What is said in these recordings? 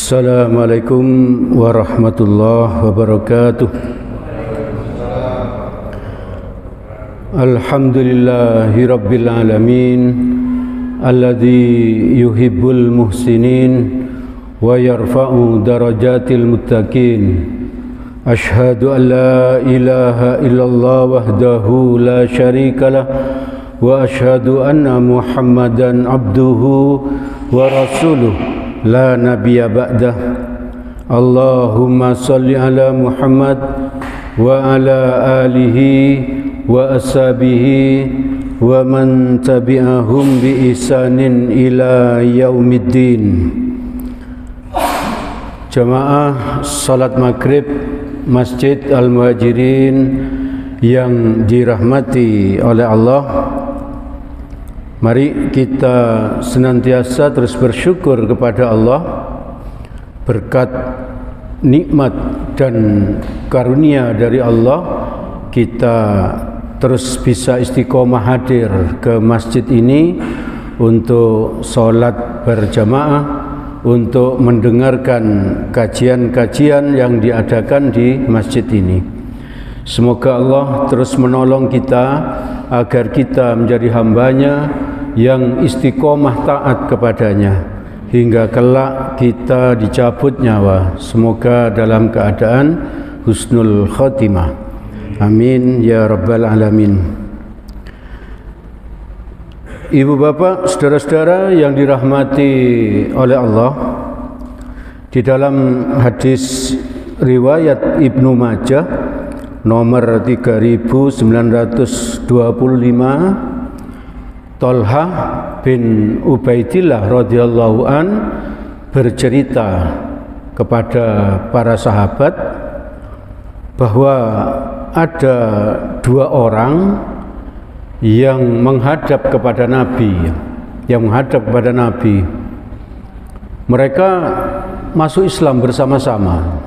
Assalamualaikum warahmatullahi wabarakatuh. Alhamdulillahi rabbil alamin, alladzi yuhibbul muhsinin wa yarfa'u darajatil muttaqin. Ashhadu an la ilaha illallah wahdahu la syarikalah wa ashhadu anna Muhammadan abduhu wa rasuluh la nabiyya ba'dah. Allahumma salli ala Muhammad wa ala alihi wa ashabihi wa man tabi'ahum bi ihsanin ila yaumiddin. Jamaah salat maghrib Masjid Al-Muhajirin yang dirahmati oleh Allah, mari kita senantiasa terus bersyukur kepada Allah berkat nikmat dan karunia dari Allah. Kita terus bisa istiqomah hadir ke masjid ini untuk sholat berjamaah, untuk mendengarkan kajian-kajian yang diadakan di masjid ini. Semoga Allah terus menolong kita agar kita menjadi hambanya yang istiqomah taat kepadanya hingga kelak kita dicabut nyawa. Semoga dalam keadaan husnul khotimah. Amin ya rabbal alamin. Ibu bapak, saudara-saudara yang dirahmati oleh Allah, di dalam hadis riwayat Ibnu Majah nomor 3925, Thalhah bin Ubaidillah radhiyallahu an bercerita kepada para sahabat bahwa ada dua orang yang menghadap kepada Nabi, Mereka masuk Islam bersama-sama.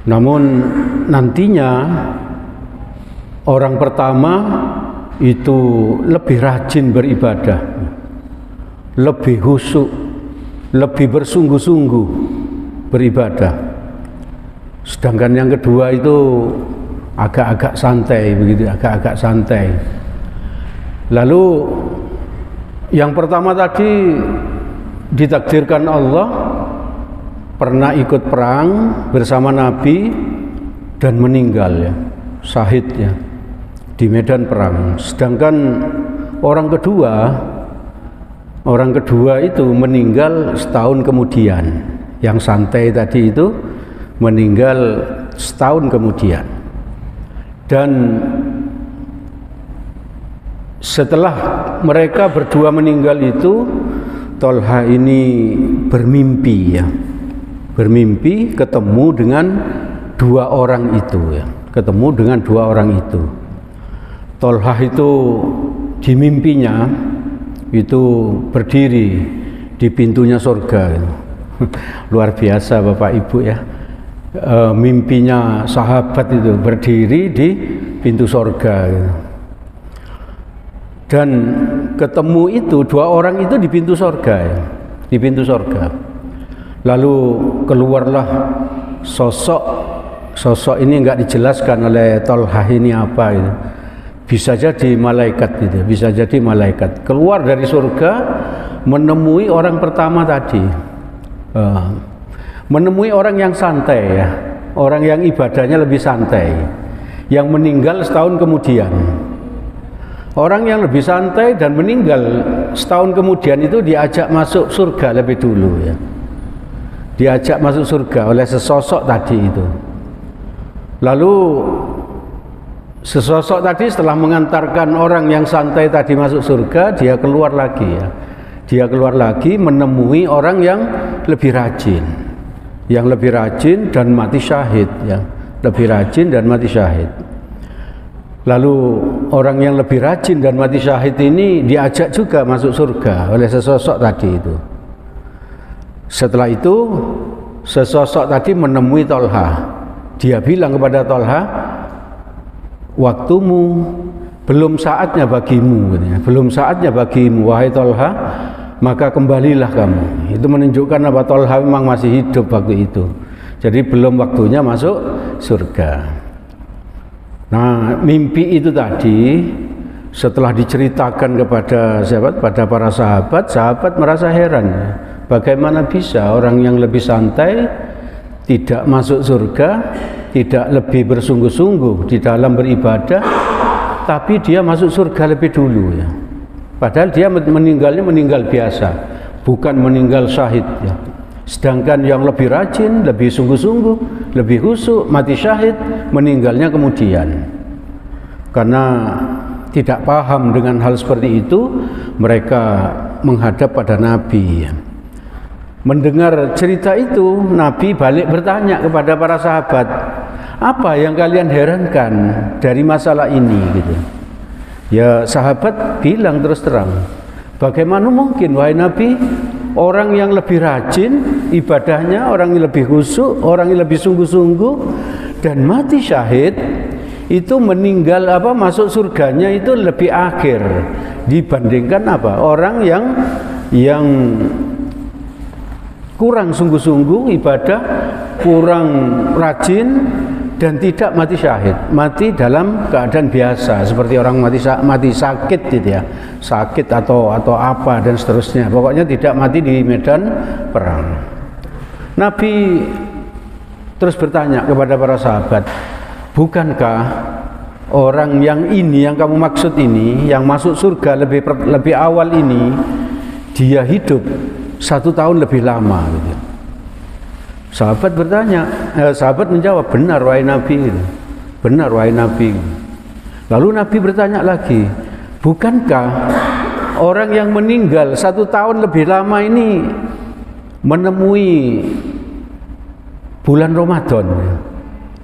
Namun nantinya orang pertama itu lebih rajin beribadah, lebih khusyuk, lebih bersungguh-sungguh beribadah. Sedangkan yang kedua itu agak-agak santai begitu, agak-agak santai. Lalu yang pertama tadi ditakdirkan Allah pernah ikut perang bersama Nabi dan meninggal ya, syahid ya di medan perang. Sedangkan orang kedua itu meninggal setahun kemudian. Yang santai tadi itu meninggal setahun kemudian. Dan setelah mereka berdua meninggal itu, Thalhah ini bermimpi ketemu dengan dua orang itu. Thalhah itu di mimpinya itu berdiri di pintunya surga. Luar biasa Bapak Ibu ya. Mimpinya sahabat itu berdiri di pintu surga. Dan ketemu itu dua orang itu di pintu surga ya. Di pintu surga. Lalu keluarlah sosok ini enggak dijelaskan oleh Thalhah ini apa itu. Bisa jadi malaikat itu, bisa jadi malaikat. Keluar dari surga menemui orang pertama tadi. Menemui orang yang santai ya, orang yang ibadahnya lebih santai, yang meninggal setahun kemudian. Orang yang lebih santai dan meninggal setahun kemudian itu diajak masuk surga lebih dulu ya. Diajak masuk surga oleh sesosok tadi itu. Lalu sesosok tadi setelah mengantarkan orang yang santai tadi masuk surga, dia keluar lagi ya. Dia keluar lagi menemui orang yang lebih rajin. Yang lebih rajin dan mati syahid ya. Lebih rajin dan mati syahid. Lalu orang yang lebih rajin dan mati syahid ini diajak juga masuk surga oleh sesosok tadi itu. Setelah itu sesosok tadi menemui Thalhah. Dia bilang kepada Thalhah, waktumu belum saatnya bagimu, belum saatnya bagimu wahai Thalhah maka kembalilah kamu. Itu menunjukkan apa, Tolha memang masih hidup waktu itu. Jadi belum waktunya masuk surga. Nah, mimpi itu tadi setelah diceritakan kepada pada para sahabat, sahabat merasa heran. Bagaimana bisa orang yang lebih santai, tidak masuk surga, tidak lebih bersungguh-sungguh di dalam beribadah, tapi dia masuk surga lebih dulu ya. Padahal dia meninggalnya meninggal biasa, bukan meninggal syahid ya. Sedangkan yang lebih rajin, lebih sungguh-sungguh, lebih khusyuk, mati syahid, meninggalnya kemudian. Karena tidak paham dengan hal seperti itu, mereka menghadap pada Nabi. Mendengar cerita itu, Nabi balik bertanya kepada para sahabat, apa yang kalian herankan dari masalah ini gitu. Ya, sahabat bilang terus terang, bagaimana mungkin wahai Nabi, orang yang lebih rajin ibadahnya, orang yang lebih khusyuk, orang yang lebih sungguh-sungguh dan mati syahid itu meninggal masuk surganya itu lebih akhir dibandingkan orang yang kurang sungguh-sungguh ibadah, kurang rajin dan tidak mati syahid, mati dalam keadaan biasa seperti orang mati sakit gitu ya, sakit atau apa dan seterusnya, pokoknya tidak mati di medan perang. Nabi terus bertanya kepada para sahabat, bukankah orang yang ini yang kamu maksud ini, yang masuk surga lebih awal ini, dia hidup 1 tahun lebih lama gitu. Sahabat bertanya, sahabat menjawab, benar wahai Nabi, benar wahai Nabi. Lalu Nabi bertanya lagi, bukankah orang yang meninggal 1 tahun lebih lama ini menemui bulan Ramadan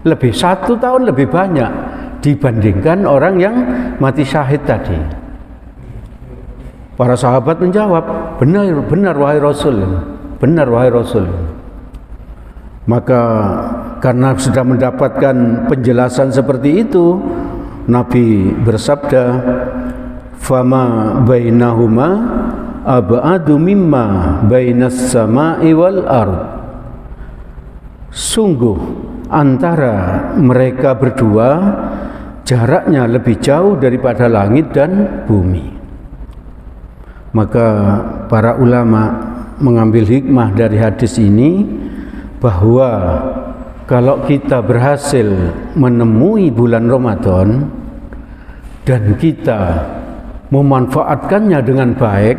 lebih 1 tahun lebih banyak dibandingkan orang yang mati syahid tadi? Para sahabat menjawab, benar wahai Rasul, benar wahai Rasul. Maka karena sudah mendapatkan penjelasan seperti itu, Nabi bersabda, fama bainahuma ab'adu mimma bainas sama'i wal ard. Sungguh antara mereka berdua jaraknya lebih jauh daripada langit dan bumi. Maka para ulama mengambil hikmah dari hadis ini, bahwa kalau kita berhasil menemui bulan Ramadan dan kita memanfaatkannya dengan baik,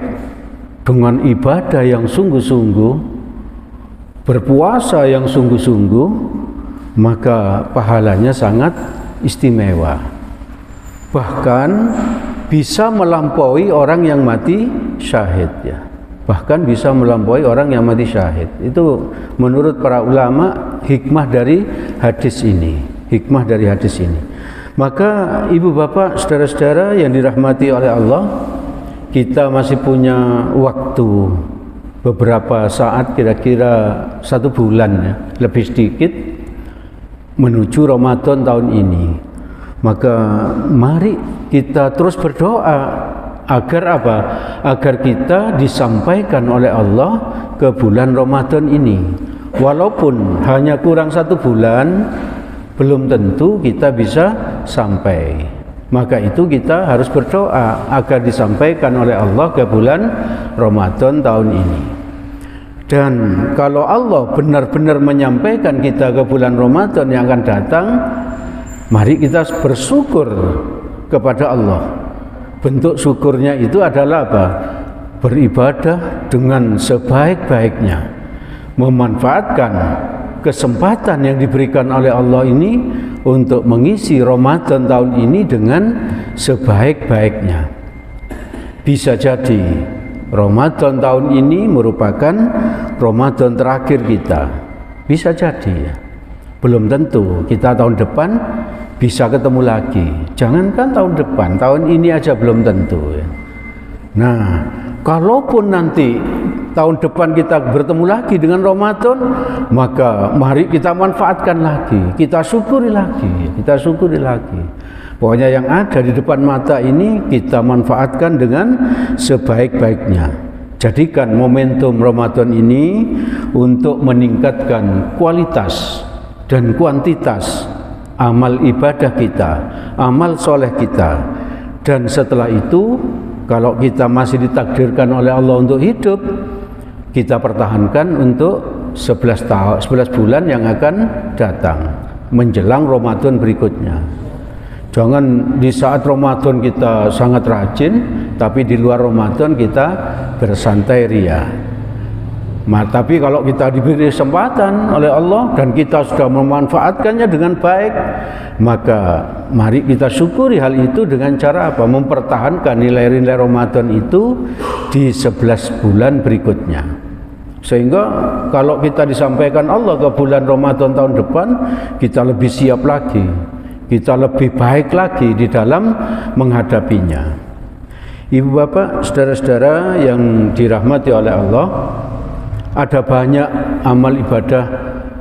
dengan ibadah yang sungguh-sungguh, berpuasa yang sungguh-sungguh, maka pahalanya sangat istimewa. Bahkan bisa melampaui orang yang mati syahid ya. Bahkan bisa melampaui orang yang mati syahid. Itu menurut para ulama hikmah dari hadis ini. Hikmah dari hadis ini. Maka ibu bapak, saudara-saudara yang dirahmati oleh Allah, kita masih punya waktu beberapa saat, kira-kira 1 bulan ya, lebih sedikit menuju Ramadan tahun ini. Maka mari kita terus berdoa agar agar kita disampaikan oleh Allah ke bulan Ramadan ini. Walaupun hanya kurang 1 bulan, belum tentu kita bisa sampai. Maka itu kita harus berdoa agar disampaikan oleh Allah ke bulan Ramadan tahun ini. Dan kalau Allah benar-benar menyampaikan kita ke bulan Ramadan yang akan datang, mari kita bersyukur kepada Allah. Bentuk syukurnya itu adalah beribadah dengan sebaik-baiknya, memanfaatkan kesempatan yang diberikan oleh Allah ini untuk mengisi Ramadan tahun ini dengan sebaik-baiknya. Bisa jadi Ramadan tahun ini merupakan Ramadan terakhir kita, bisa jadi ya. Belum tentu kita tahun depan bisa ketemu lagi. Jangankan tahun depan, tahun ini aja belum tentu ya. Nah, kalaupun nanti tahun depan kita bertemu lagi dengan Ramadan, maka mari kita manfaatkan lagi, kita syukuri lagi, kita syukuri lagi. Pokoknya yang ada di depan mata ini kita manfaatkan dengan sebaik-baiknya. Jadikan momentum Ramadan ini untuk meningkatkan kualitas dan kuantitas amal ibadah kita, amal soleh kita. Dan setelah itu, kalau kita masih ditakdirkan oleh Allah untuk hidup, kita pertahankan untuk 11 bulan yang akan datang menjelang Ramadan berikutnya. Jangan di saat Ramadan kita sangat rajin, tapi di luar Ramadan kita bersantai ria. Tapi kalau kita diberi kesempatan oleh Allah dan kita sudah memanfaatkannya dengan baik, maka mari kita syukuri hal itu dengan cara apa? Mempertahankan nilai-nilai Ramadan itu di 11 bulan berikutnya. Sehingga kalau kita disampaikan Allah ke bulan Ramadan tahun depan, kita lebih siap lagi, kita lebih baik lagi di dalam menghadapinya. Ibu bapak, saudara-saudara yang dirahmati oleh Allah, ada banyak amal ibadah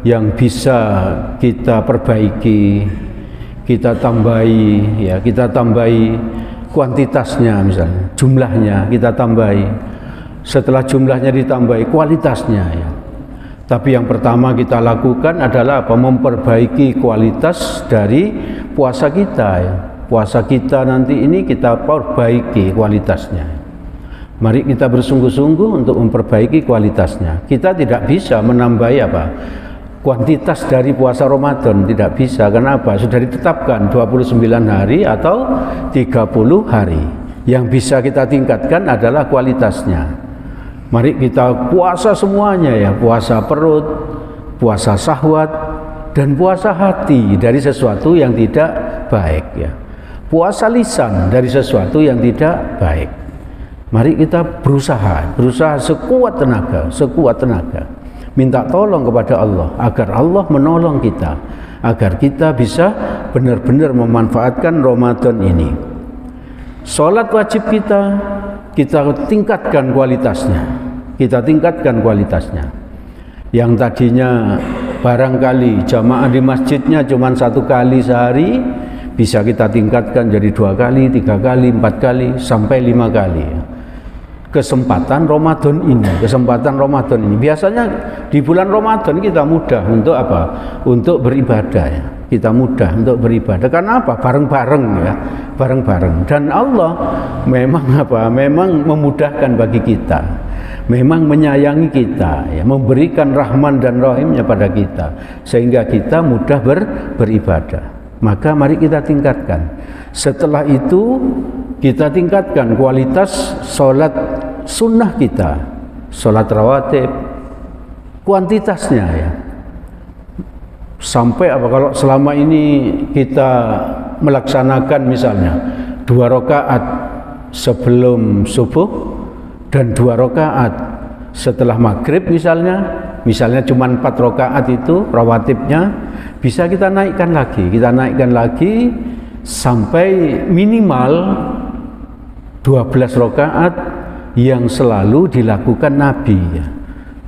yang bisa kita perbaiki, kita tambahi, ya, kita tambahi kuantitasnya, misalnya jumlahnya kita tambahi. Setelah jumlahnya ditambahi, kualitasnya, ya. Tapi yang pertama kita lakukan adalah apa? Memperbaiki kualitas dari puasa kita, ya. Puasa kita nanti ini kita perbaiki kualitasnya. Mari kita bersungguh-sungguh untuk memperbaiki kualitasnya. Kita tidak bisa menambahi apa? Kuantitas dari puasa Ramadan, tidak bisa. Kenapa? Sudah ditetapkan 29 hari atau 30 hari. Yang bisa kita tingkatkan adalah kualitasnya. Mari kita puasa semuanya, ya, puasa perut, puasa syahwat, dan puasa hati dari sesuatu yang tidak baik, ya. Puasa lisan dari sesuatu yang tidak baik. Mari kita berusaha sekuat tenaga, minta tolong kepada Allah agar Allah menolong kita, agar kita bisa benar-benar memanfaatkan Ramadan ini. Salat wajib kita tingkatkan kualitasnya. Yang tadinya barangkali jamaah di masjidnya cuma 1 kali sehari, bisa kita tingkatkan jadi 2 kali, 3 kali, 4 kali, sampai 5 kali. Kesempatan Ramadan ini biasanya di bulan Ramadan kita mudah untuk apa? Untuk beribadah, ya. Kita mudah untuk beribadah karena apa? Bareng-bareng, ya, bareng-bareng. Dan Allah memang memudahkan bagi kita, memang menyayangi kita, ya, memberikan rahman dan rahimnya pada kita sehingga kita mudah beribadah. Maka mari kita tingkatkan. Setelah itu kita tingkatkan kualitas sholat sunnah kita, sholat rawatib, kuantitasnya, ya. Sampai apa? Kalau selama ini kita melaksanakan misalnya 2 rakaat sebelum subuh dan 2 rakaat setelah maghrib misalnya cuma 4 rakaat itu rawatibnya, bisa kita naikkan lagi sampai minimal 12 rakaat yang selalu dilakukan Nabi, ya.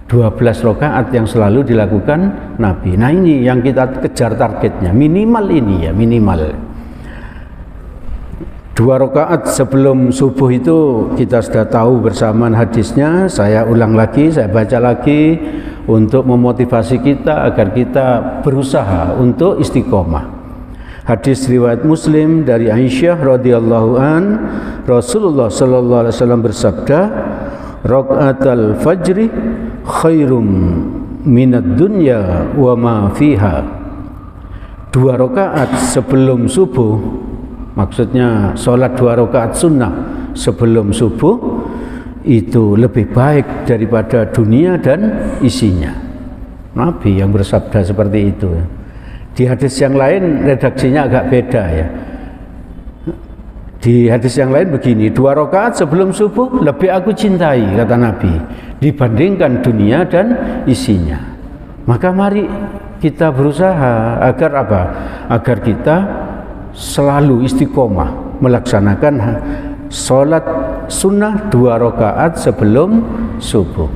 12 rakaat yang selalu dilakukan Nabi. Nah, ini yang kita kejar targetnya, minimal ini, ya, minimal 2 rakaat sebelum subuh itu kita sudah tahu bersamaan hadisnya. Saya ulang lagi, saya baca lagi untuk memotivasi kita agar kita berusaha untuk istiqomah. Hadis riwayat Muslim dari Aisyah radhiyallahu an, Rasulullah sallallahu alaihi wasallam bersabda, "Rakaatul fajri khairum minad dunya wa ma fiha." 2 rakaat sebelum subuh, maksudnya sholat 2 rakaat sunnah sebelum subuh itu lebih baik daripada dunia dan isinya. Nabi yang bersabda seperti itu. Di hadis yang lain redaksinya agak beda, ya. Di hadis yang lain begini, 2 rakaat sebelum subuh lebih aku cintai, kata Nabi, dibandingkan dunia dan isinya. Maka mari kita berusaha agar apa? Agar kita selalu istiqomah melaksanakan sholat sunnah 2 rakaat sebelum subuh.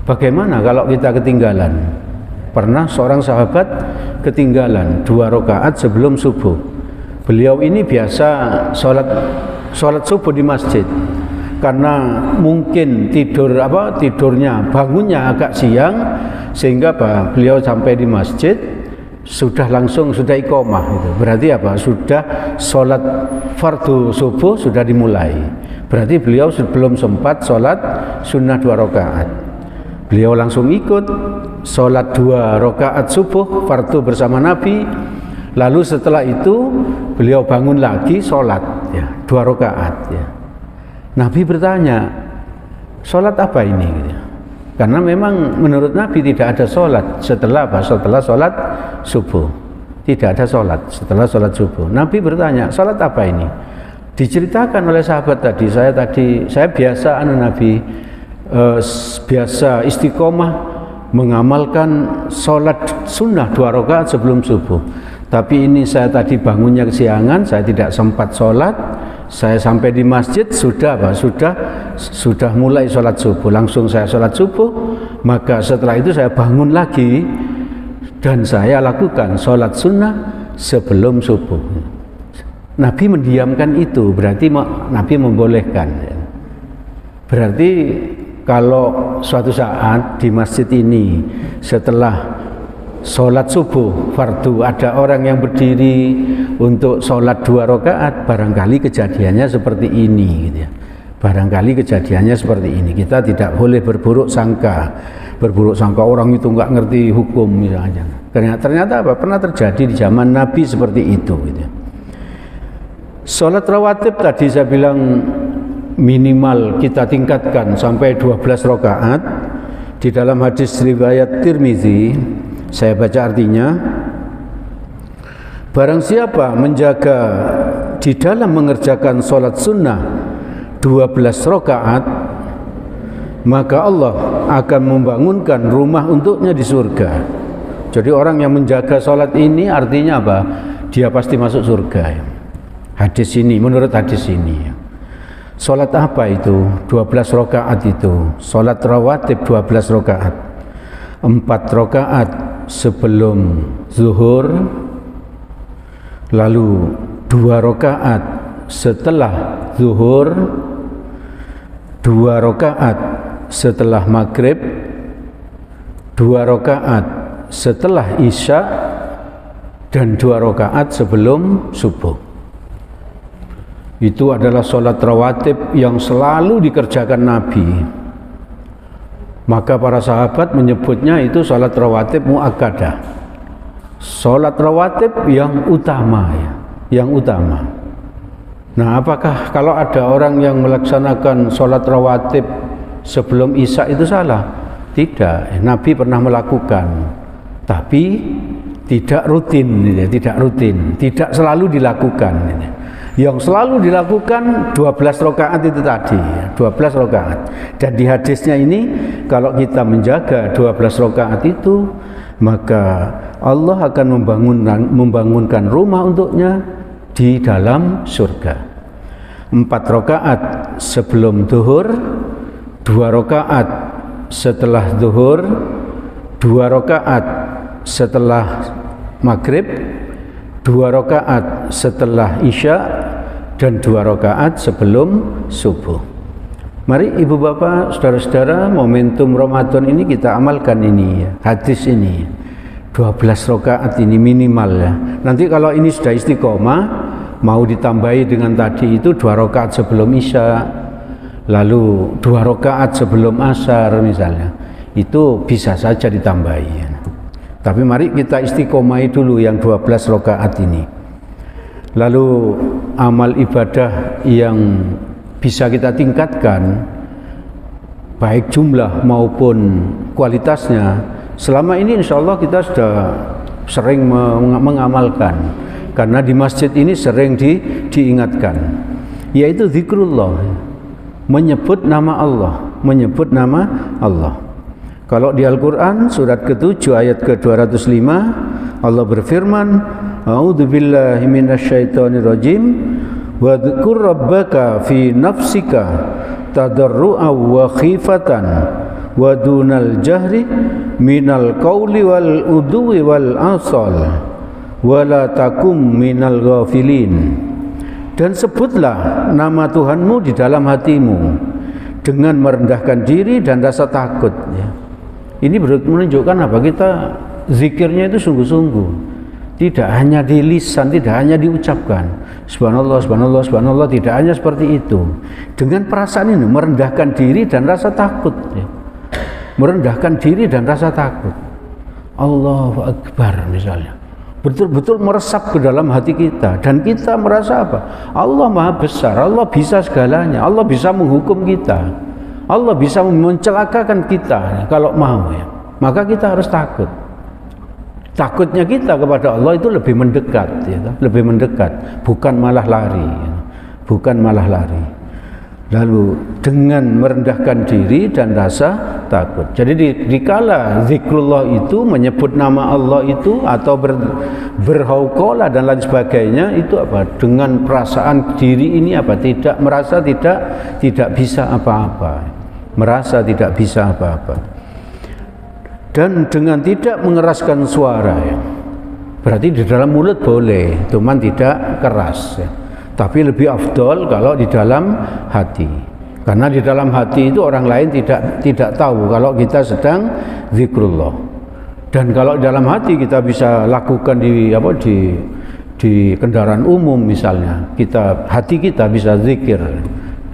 Bagaimana kalau kita ketinggalan? Pernah seorang sahabat ketinggalan 2 rakaat sebelum subuh. Beliau ini biasa sholat subuh di masjid. karena mungkin tidurnya bangunnya agak siang, sehingga beliau sampai di masjid sudah iqomah itu. Berarti apa? Sudah sholat fardu subuh sudah dimulai. Berarti beliau belum sempat sholat sunnah 2 rakaat. Beliau langsung ikut sholat 2 rakaat subuh fardu bersama Nabi. Lalu setelah itu beliau bangun lagi sholat ya, 2 rakaat ya. Nabi bertanya, sholat apa ini? Gitu. Karena memang menurut Nabi tidak ada sholat setelah sholat subuh. Tidak ada sholat setelah sholat subuh. Nabi bertanya, sholat apa ini? Diceritakan oleh sahabat tadi, saya biasa Nabi biasa istiqomah mengamalkan sholat sunnah 2 rakaat sebelum subuh. Tapi ini saya tadi bangunnya kesiangan, saya tidak sempat sholat. Saya sampai di masjid sudah mulai sholat subuh. Langsung saya sholat subuh. Maka setelah itu saya bangun lagi dan saya lakukan sholat sunnah sebelum subuh. Nabi mendiamkan itu, berarti Nabi membolehkan. Berarti kalau suatu saat di masjid ini setelah sholat subuh fardu ada orang yang berdiri untuk sholat 2 rakaat, barangkali kejadiannya seperti ini gitu ya. Barangkali kejadiannya seperti ini. Kita tidak boleh berburuk sangka orang itu nggak ngerti hukum misalnya. Ternyata apa? Pernah terjadi di zaman Nabi seperti itu gitu ya. Sholat rawatib tadi saya bilang minimal kita tingkatkan sampai 12 rakaat. Di dalam hadis riwayat Tirmizi, saya baca artinya, barang siapa menjaga di dalam mengerjakan sholat sunnah 12 rakaat, maka Allah akan membangunkan rumah untuknya di surga. Jadi orang yang menjaga sholat ini artinya apa? Dia pasti masuk surga. Hadis ini, menurut hadis ini. Sholat apa itu? 12 rakaat itu. Sholat rawatib 12 rakaat. 4 rakaat sebelum zuhur, lalu 2 rakaat setelah zuhur, 2 rakaat setelah maghrib, 2 rakaat setelah isya, dan 2 rakaat sebelum subuh. Itu adalah sholat rawatib yang selalu dikerjakan Nabi. Maka para sahabat menyebutnya itu sholat rawatib muakkadah, sholat rawatib yang utama ya, yang utama. Nah, apakah kalau ada orang yang melaksanakan sholat rawatib sebelum isya itu salah? Tidak, Nabi pernah melakukan, tapi tidak rutin, tidak selalu dilakukan. Yang selalu dilakukan 12 rakaat itu tadi, 12 rakaat. Dan di hadisnya ini, kalau kita menjaga 12 rakaat itu, maka Allah akan membangunkan rumah untuknya di dalam surga. 4 rakaat sebelum zuhur, 2 rakaat setelah zuhur, 2 rakaat setelah maghrib, 2 rakaat setelah isya, dan 2 rakaat sebelum subuh. Mari ibu bapak, saudara-saudara, momentum Ramadan ini kita amalkan ini ya, hadis ini 12 rakaat ini minimal ya. Nanti kalau ini sudah istiqomah, mau ditambahi dengan tadi itu 2 rakaat sebelum isya, lalu 2 rakaat sebelum asar misalnya, itu bisa saja ditambahi ya. Tapi mari kita istiqomahi dulu yang 12 rakaat ini. Lalu amal ibadah yang bisa kita tingkatkan, baik jumlah maupun kualitasnya, selama ini insya Allah kita sudah sering mengamalkan, karena di masjid ini sering diingatkan, yaitu zikrullah, menyebut nama Allah. Kalau di Al-Quran surat ke-7 ayat ke-205, Allah berfirman, A'udzubillahi minasyaitonirrajim, wa dzkur rabbaka fi nafsika tadarru'an wa khifatan wa dunal jahri minal qawli wal udwi wal asal wa la takum minal ghafilin. Dan sebutlah nama Tuhanmu di dalam hatimu dengan merendahkan diri dan rasa takut ya. Ini menunjukkan apa? Kita zikirnya itu sungguh-sungguh, tidak hanya di lisan, tidak hanya diucapkan subhanallah, subhanallah, subhanallah, tidak hanya seperti itu. Dengan perasaan ini merendahkan diri dan rasa takut ya. Merendahkan diri dan rasa takut. Allahu Akbar misalnya, betul-betul meresap ke dalam hati kita dan kita merasa apa? Allah Maha Besar, Allah bisa segalanya, Allah bisa menghukum kita, Allah bisa mencelakakan kita kalau mau ya. Maka kita harus takut. Takutnya kita kepada Allah itu lebih mendekat ya, lebih mendekat, bukan malah lari ya. Bukan malah lari. Lalu dengan merendahkan diri dan rasa takut. Jadi dikala zikrullah itu menyebut nama Allah itu atau berhauqalah dan lain sebagainya, itu apa? Dengan perasaan diri ini apa? Tidak merasa tidak bisa apa-apa. Merasa tidak bisa apa-apa. Dan dengan tidak mengeraskan suara ya. Berarti di dalam mulut boleh, cuman tidak keras ya. Tapi lebih afdol kalau di dalam hati, karena di dalam hati itu orang lain tidak tahu kalau kita sedang zikrullah. Dan kalau di dalam hati kita bisa lakukan di kendaraan umum misalnya, hati kita bisa zikir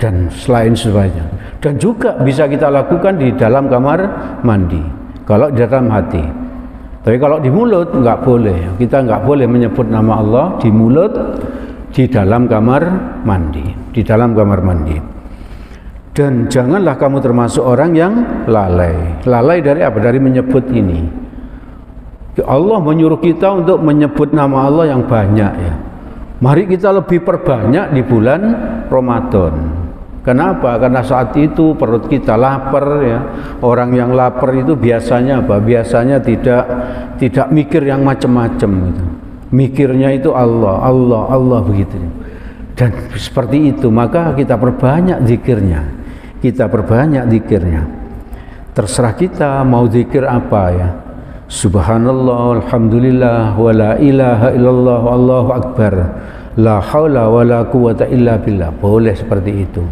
dan selain sebagainya. Dan juga bisa kita lakukan di dalam kamar mandi kalau di dalam hati. Tapi kalau di mulut nggak boleh, kita nggak boleh menyebut nama Allah di mulut, di dalam kamar mandi, di dalam kamar mandi. Dan janganlah kamu termasuk orang yang lalai. Lalai dari apa? Dari menyebut ini. Allah menyuruh kita untuk menyebut nama Allah yang banyak ya. Mari kita lebih perbanyak di bulan Ramadan. Kenapa? Karena saat itu perut kita lapar ya. Orang yang lapar itu biasanya apa? Biasanya tidak mikir yang macam-macam gitu. Mikirnya itu Allah, Allah, Allah begitu. Dan seperti itu maka kita perbanyak zikirnya. Kita perbanyak zikirnya. Terserah kita mau zikir apa ya. Subhanallah, alhamdulillah, wa la ilaha illallah, Allahu akbar. La haula wa la quwata illa billah. Boleh seperti itu.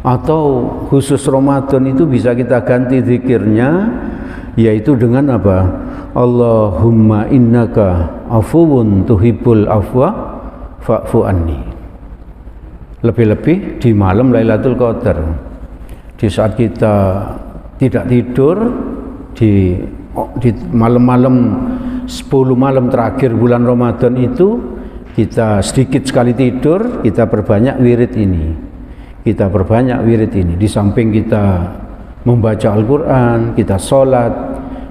Atau khusus Ramadan itu bisa kita ganti zikirnya, yaitu dengan apa? Allahumma innaka afuwun tuhibbul afwa fa'fu anni. Lebih-lebih di malam Lailatul Qadar, di saat kita tidak tidur, di malam-malam 10 malam terakhir bulan Ramadan itu, kita sedikit sekali tidur, kita perbanyak wirid ini. Kita perbanyak wirid ini. Di samping kita membaca Al-Quran, kita sholat,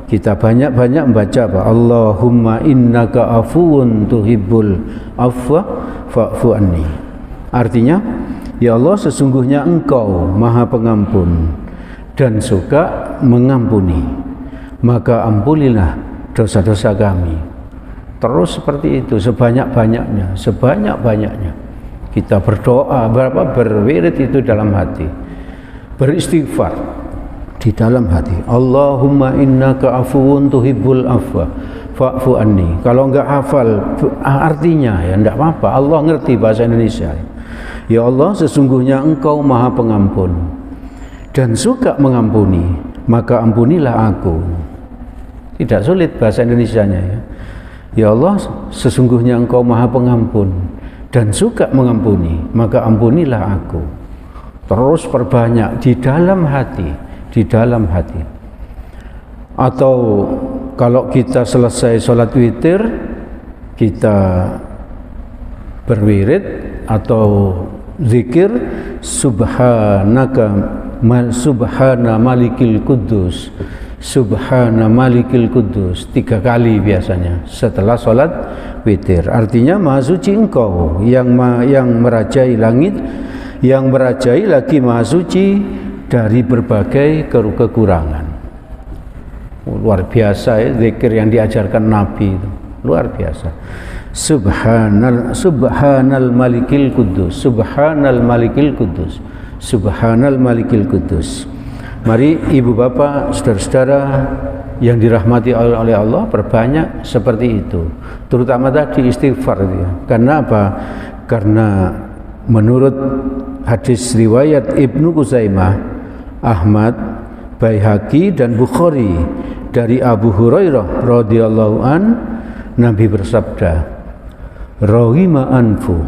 kita banyak-banyak membaca apa? Allahumma innaka afuwun tuhibbul afwa fa'fu anni. Artinya, ya Allah, sesungguhnya Engkau Maha Pengampun dan suka mengampuni, maka ampunilah dosa-dosa kami. Terus seperti itu, sebanyak-banyaknya, sebanyak-banyaknya. Kita berdoa, berwirid itu dalam hati, beristighfar di dalam hati. Allahumma innaka afuwun tuhibbul afwa fa'fu anni. Kalau enggak hafal artinya ya enggak apa-apa, Allah ngerti bahasa Indonesia. Ya Allah, sesungguhnya Engkau Maha Pengampun dan suka mengampuni, maka ampunilah aku. Tidak sulit bahasa Indonesianya ya. Ya Allah, sesungguhnya Engkau Maha Pengampun dan suka mengampuni, maka ampunilah aku. Terus perbanyak di dalam hati, di dalam hati. Atau kalau kita selesai sholat witir, kita berwirid atau zikir subhanaka subhana malikil kudus, subhana malikil kudus 3 kali biasanya setelah sholat witir. Artinya Maha Suci Engkau yang merajai langit, yang merajai lagi Maha Suci dari berbagai kekurangan. Luar biasa ya zikir yang diajarkan Nabi itu, luar biasa. Subhanal malikil kudus, subhanal malikil kudus, subhanal malikil kudus. Mari ibu bapak, saudara-saudara yang dirahmati oleh Allah, perbanyak seperti itu. Terutama tadi istighfar ya. Karena apa? Karena menurut hadis riwayat Ibnu Khuzaimah, Ahmad, Baihaqi dan Bukhari dari Abu Hurairah radhiyallahu an, Nabi bersabda, "Raghima anfu."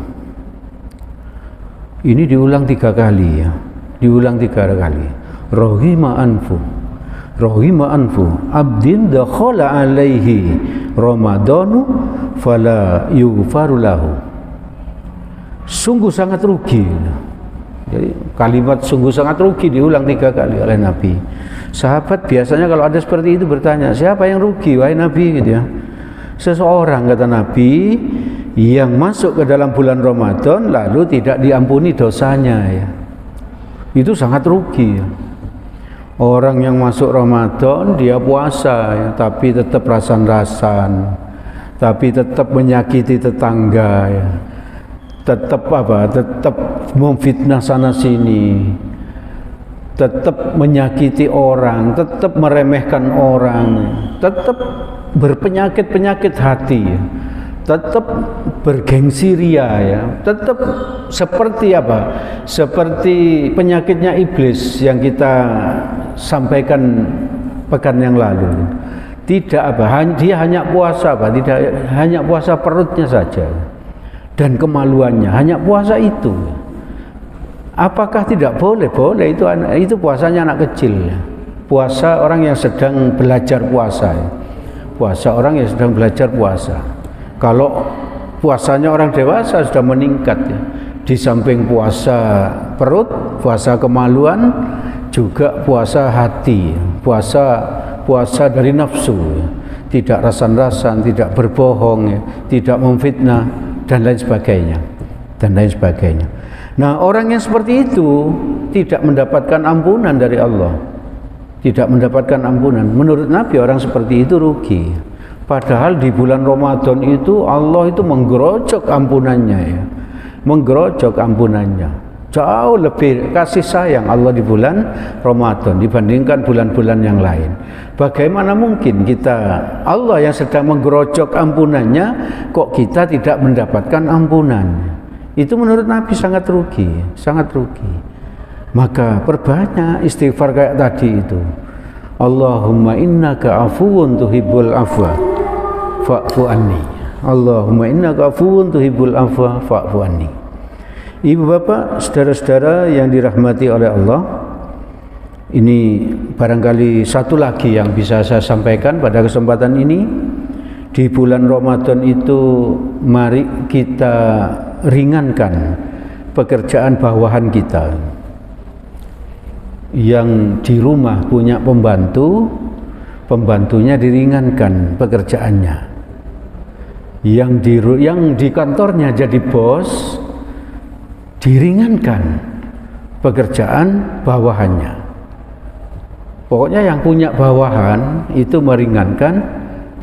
Ini diulang 3 kali ya. Diulang 3 kali. Raghima anfu. Raghima anfu abdin dakhala alaihi ramadanu fala yughfaru lahu. Sungguh sangat rugi. Jadi kalimat sungguh sangat rugi diulang 3 kali oleh Nabi. Sahabat biasanya kalau ada seperti itu bertanya, siapa yang rugi wahai Nabi, gitu ya. Seseorang, kata Nabi, yang masuk ke dalam bulan Ramadan lalu tidak diampuni dosanya ya. Itu sangat rugi ya. Orang yang masuk Ramadan dia puasa ya, tapi tetap rasan-rasan, tapi tetap menyakiti tetangga ya. Tetap tetap memfitnah sana sini, tetap menyakiti orang, tetap meremehkan orang, tetap berpenyakit-penyakit hati ya. Tetap bergengsi ria ya, tetap seperti seperti penyakitnya iblis yang kita sampaikan pekan yang lalu. Tidak dia hanya puasa tidak hanya puasa perutnya saja dan kemaluannya, hanya puasa itu. Apakah tidak boleh? Boleh, itu puasanya anak kecil ya. Puasa orang yang sedang belajar puasa ya. Puasa orang yang sedang belajar puasa. Kalau puasanya orang dewasa sudah meningkat ya. Di samping puasa perut, puasa kemaluan, juga puasa hati, puasa dari nafsu ya. Tidak rasan-rasan, tidak berbohong ya, tidak memfitnah dan lain sebagainya. Dan lain sebagainya. Nah, orang yang seperti itu tidak mendapatkan ampunan dari Allah. Tidak mendapatkan ampunan. Menurut Nabi orang seperti itu rugi. Padahal di bulan Ramadan itu Allah itu menggerojok ampunannya ya. Menggerojok ampunannya. Jauh lebih kasih sayang Allah di bulan Ramadan dibandingkan bulan-bulan yang lain. Bagaimana mungkin Allah yang sedang menggerojok ampunannya kok kita tidak mendapatkan ampunan? Itu menurut Nabi sangat rugi, sangat rugi. Maka perbanyak istighfar kayak tadi itu. Allahumma innaka afuwun tuhibbul afwa fa'fu anni. Allahumma innaka afuwun tuhibbul afwa fa'fu anni. Ibu bapak, saudara-saudara yang dirahmati oleh Allah, ini barangkali satu lagi yang bisa saya sampaikan pada kesempatan ini. Di bulan Ramadan itu mari kita ringankan pekerjaan bawahan kita. Yang di rumah punya pembantunya diringankan pekerjaannya. Yang di kantornya jadi bos, diringankan pekerjaan bawahannya. Pokoknya yang punya bawahan itu meringankan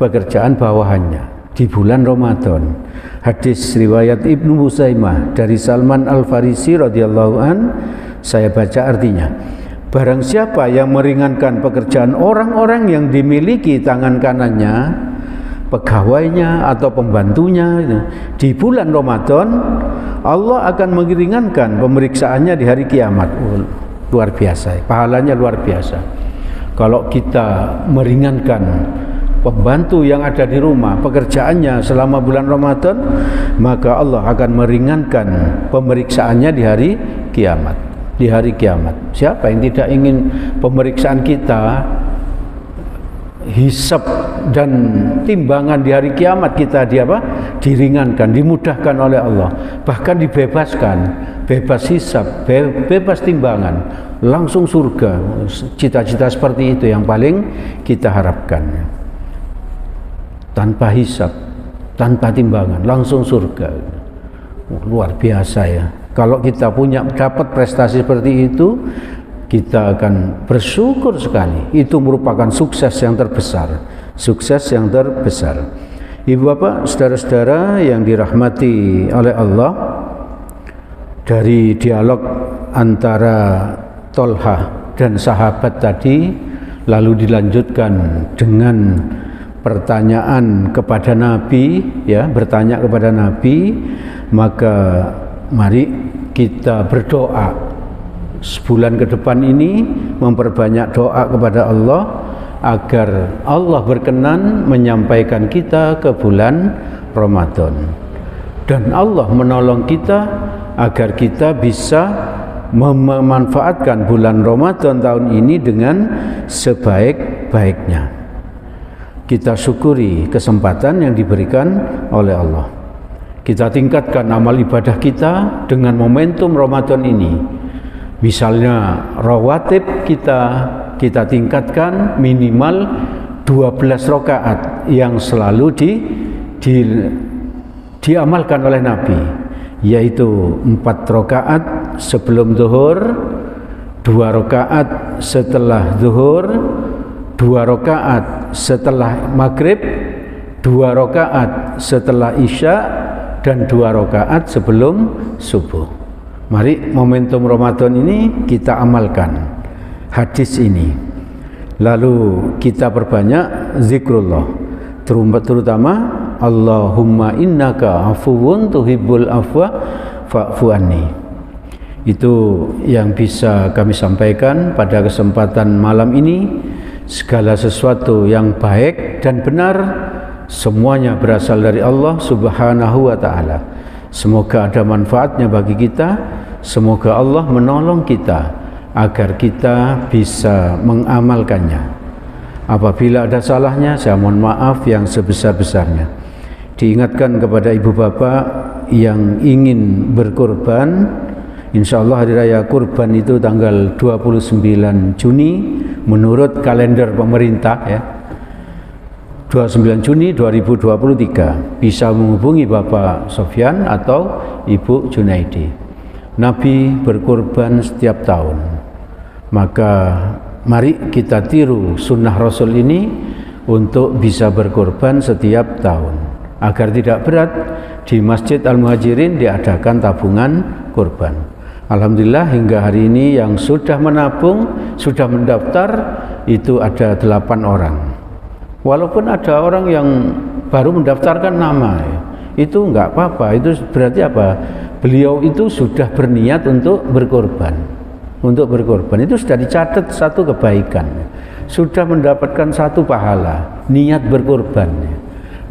pekerjaan bawahannya di bulan Ramadan. Hadis riwayat Ibnu Huzaimah dari Salman Al-Farisi radhiyallahu an, saya baca artinya. Barang siapa yang meringankan pekerjaan orang-orang yang dimiliki tangan kanannya, pegawainya atau pembantunya di bulan Ramadan, Allah akan meringankan pemeriksaannya di hari kiamat. Luar biasa, pahalanya luar biasa. Kalau kita meringankan pembantu yang ada di rumah pekerjaannya selama bulan Ramadan, maka Allah akan meringankan pemeriksaannya di hari kiamat. Di hari kiamat. Siapa yang tidak ingin pemeriksaan kita, hisab dan timbangan di hari kiamat kita diringankan, dimudahkan oleh Allah, bahkan dibebaskan, bebas hisab, bebas timbangan, langsung surga. Cita-cita seperti itu yang paling kita harapkan. Tanpa hisab, tanpa timbangan, langsung surga. Luar biasa ya. Kalau kita dapat prestasi seperti itu, kita akan bersyukur sekali. Itu merupakan sukses yang terbesar. Sukses yang terbesar. Ibu bapak, saudara-saudara yang dirahmati oleh Allah, dari dialog antara Tolhah dan sahabat tadi, lalu dilanjutkan dengan pertanyaan kepada Nabi, ya, bertanya kepada Nabi, maka mari kita berdoa sebulan ke depan ini memperbanyak doa kepada Allah agar Allah berkenan menyampaikan kita ke bulan Ramadan, dan Allah menolong kita agar kita bisa memanfaatkan bulan Ramadan tahun ini dengan sebaik-baiknya. Kita syukuri kesempatan yang diberikan oleh Allah. Kita tingkatkan amal ibadah kita dengan momentum Ramadan ini. Misalnya rawatib kita tingkatkan minimal 12 rakaat yang selalu diamalkan oleh Nabi, yaitu 4 rakaat sebelum zuhur, 2 rakaat setelah zuhur, 2 rakaat setelah maghrib, 2 rakaat setelah isya, dan 2 rakaat sebelum subuh. Mari momentum Ramadan ini kita amalkan hadis ini, lalu kita perbanyak zikrullah, terutama Allahumma innaka afuwun tuhibbul afwa fa'fu anni. Itu yang bisa kami sampaikan pada kesempatan malam ini. Segala sesuatu yang baik dan benar semuanya berasal dari Allah Subhanahu wa ta'ala. Semoga ada manfaatnya bagi kita. Semoga Allah menolong kita agar kita bisa mengamalkannya. Apabila ada salahnya, saya mohon maaf yang sebesar-besarnya. Diingatkan kepada ibu bapak yang ingin berkurban, insya Allah hari raya kurban itu tanggal 29 Juni menurut kalender pemerintah ya, 29 Juni 2023. Bisa menghubungi Bapak Sofyan atau Ibu Junaidi. Nabi berkurban setiap tahun, maka mari kita tiru sunnah Rasul ini untuk bisa berkurban setiap tahun. Agar tidak berat, di Masjid Al-Muhajirin diadakan tabungan kurban. Alhamdulillah hingga hari ini yang sudah menabung, sudah mendaftar itu ada 8 orang. Walaupun ada orang yang baru mendaftarkan nama, itu enggak apa-apa. Itu berarti apa? Beliau itu sudah berniat untuk berkorban. Untuk berkorban itu sudah dicatat satu kebaikan, sudah mendapatkan satu pahala, niat berkorban.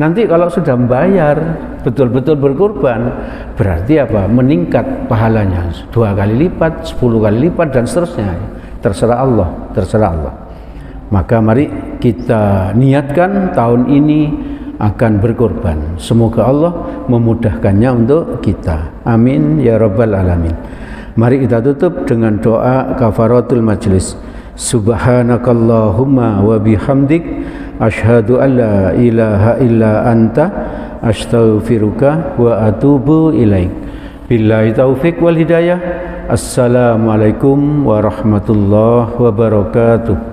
Nanti kalau sudah membayar, betul-betul berkorban, berarti apa? Meningkat pahalanya 2 kali lipat, 10 kali lipat, dan seterusnya. Terserah Allah, terserah Allah. Maka mari kita niatkan tahun ini akan berkorban. Semoga Allah memudahkannya untuk kita. Amin ya rabbal alamin. Mari kita tutup dengan doa kafaratul majlis. Subhanakallahumma wa bihamdik asyhadu an la ilaha illa anta astaghfiruka wa atubu ilaik. Billahi taufik wal hidayah. Assalamualaikum warahmatullahi wabarakatuh.